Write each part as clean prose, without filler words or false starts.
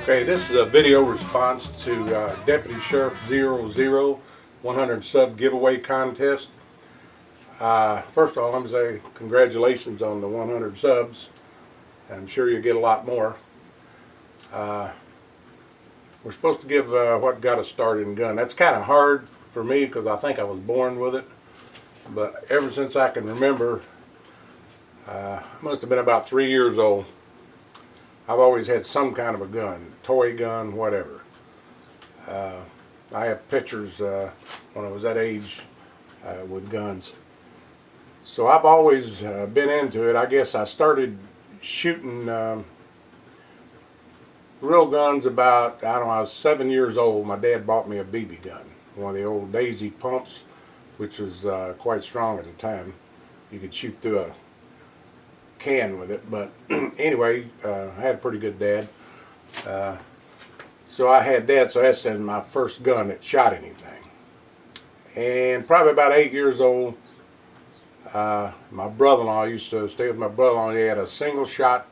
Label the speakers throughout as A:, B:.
A: Okay, this is a video response to Deputy Sheriff 100 sub giveaway contest. First of all, I'm going to say congratulations on the 100 subs. I'm sure you'll get a lot more. We're supposed to give what got us started in gun. That's kind of hard for me because I think I was born with it. But ever since I can remember, I must have been about 3 years old, I've always had some kind of a gun, toy gun, whatever. I have pictures when I was that age with guns. So I've always been into it. I guess I started shooting real guns about, I don't know, I was 7 years old. My dad bought me a BB gun, one of the old Daisy pumps, which was quite strong at the time. You could shoot through a can with it, but anyway, I had a pretty good dad. So I had that, so that's my first gun that shot anything. And probably about 8 years old, my brother-in-law, I used to stay with my brother-in-law. He had a single shot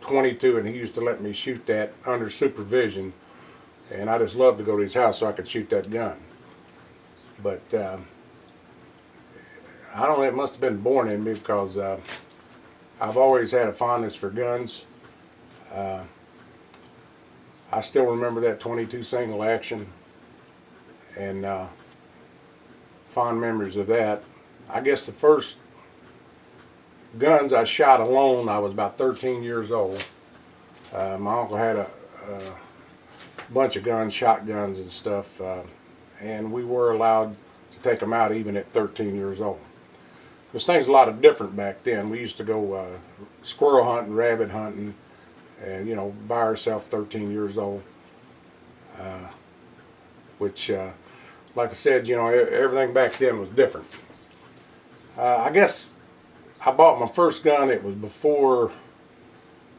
A: 22, and he used to let me shoot that under supervision, and I just loved to go to his house so I could shoot that gun. But I don't know, it must have been born in me because I've always had a fondness for guns. I still remember that 22 single action, and fond memories of that. I guess the first guns I shot alone, I was about 13 years old. My uncle had a bunch of guns, shotguns and stuff, and we were allowed to take them out even at 13 years old. This thing's a lot of different back then. We used to go squirrel hunting, rabbit hunting, and you know, by ourselves, 13 years old. Which, like I said, you know, everything back then was different. I guess I bought my first gun. It was before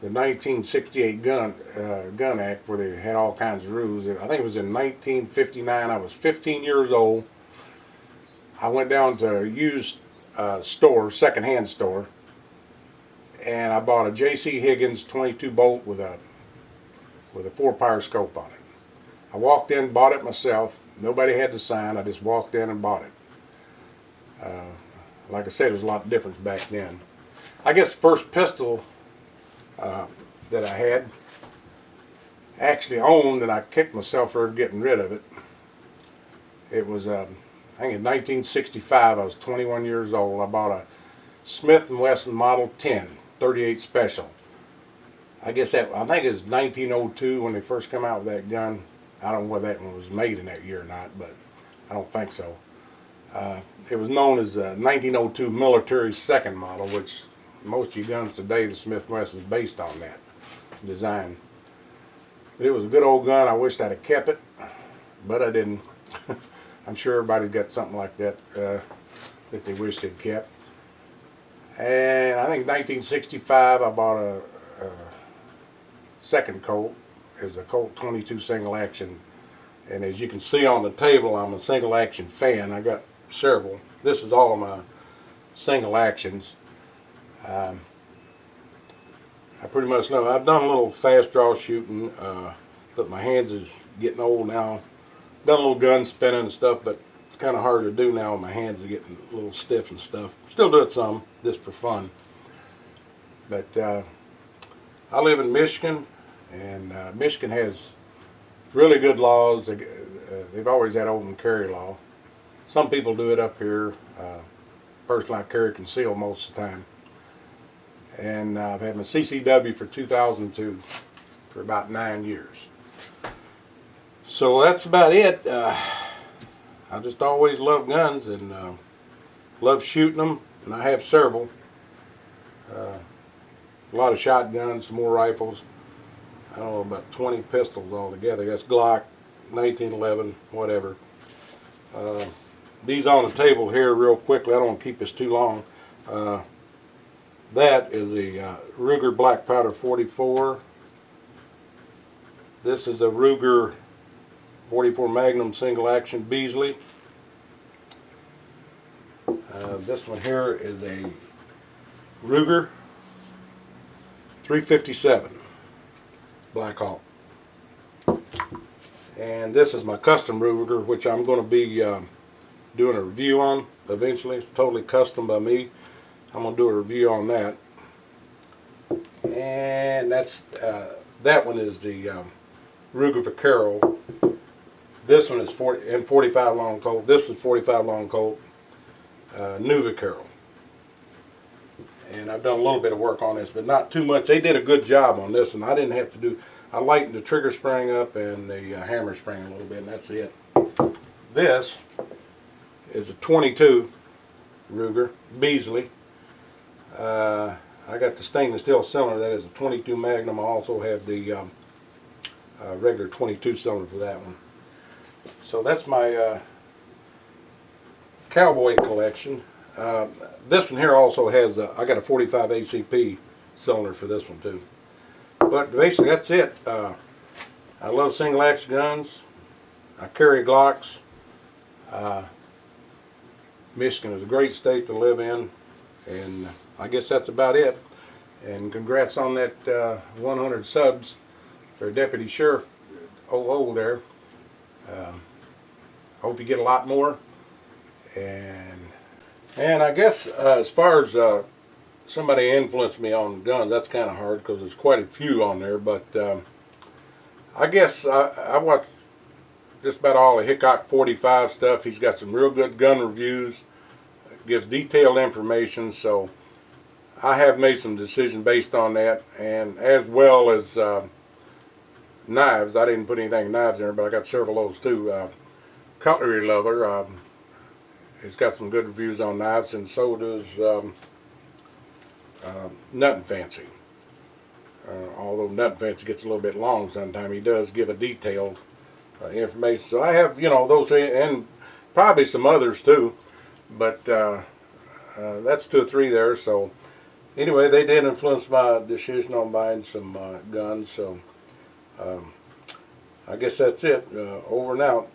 A: the 1968 Gun Act, where they had all kinds of rules. I think it was in 1959. I was 15 years old. I went down to a used store, secondhand store, and I bought a J.C. Higgins 22 bolt with a 4-power scope on it. I walked in, bought it myself. Nobody had to sign. I just walked in and bought it. Like I said, there was a lot of difference back then. I guess the first pistol that I had, actually owned, and I kicked myself for getting rid of it. It was, I think in 1965, I was 21 years old. I bought a Smith & Wesson Model 10, 38 Special. I think it was 1902 when they first came out with that gun. I don't know whether that one was made in that year or not, but I don't think so. It was known as a 1902 military second model, which most of your guns today, the Smith & Wesson is based on that design. But it was a good old gun. I wished I'd have kept it, but I didn't. I'm sure everybody got something like that that they wish they'd kept. And I think 1965 I bought a second Colt. It was a Colt 22 single action. And as you can see on the table, I'm a single action fan. I got several. This is all of my single actions. I pretty much know. I've done a little fast draw shooting, but my hands is getting old now. Done a little gun spinning and stuff, but it's kind of hard to do now. My hands are getting a little stiff and stuff. Still do it some, just for fun. But I live in Michigan, and Michigan has really good laws. They've always had open carry law. Some people do it up here. Personally, I carry concealed most of the time. And I've had my CCW for 2002 for about 9 years. So that's about it. I just always loved guns and love shooting them, and I have several. A lot of shotguns, some more rifles. I don't know, about 20 pistols altogether. That's Glock, 1911, whatever. These on the table here real quickly. I don't want to keep this too long. That is a Ruger Black Powder 44. This is a Ruger 44 Magnum single action Beasley. This one here is a Ruger 357 Black Hawk. And this is my custom Ruger, which I'm going to be doing a review on eventually. It's totally custom by me. I'm going to do a review on that. And that's that one is the Ruger Vaquero. This one is 45 long Colt. This was 45 long Colt, new Vaquero. And I've done a little bit of work on this, but not too much. They did a good job on this one. I didn't have to do. I lightened the trigger spring up and the hammer spring a little bit, and that's it. This is a 22 Ruger Beasley. I got the stainless steel cylinder. That is a 22 Magnum. I also have the regular 22 cylinder for that one. So that's my cowboy collection. This one here also has I got a 45 ACP cylinder for this one too. But basically that's it. I love single action guns. I carry Glocks. Michigan is a great state to live in, and I guess that's about it. And congrats on that 100 subs for Deputy Sheriff 00 there. Hope you get a lot more. And I guess as far as somebody influenced me on guns, that's kind of hard because there's quite a few on there. But I guess I watch just about all the Hickok 45 stuff. He's got some real good gun reviews, gives detailed information. So I have made some decisions based on that, and as well as knives. I didn't put anything knives in there, but I got several of those too. Cutlery Lover. It's got some good reviews on knives, and so does Nuttin' Fancy. Although Nuttin' Fancy gets a little bit long sometimes, he does give a detailed information. So I have, those, and probably some others too, but that's 2 or 3 there. So anyway, they did influence my decision on buying some guns. So I guess that's it. Over and out.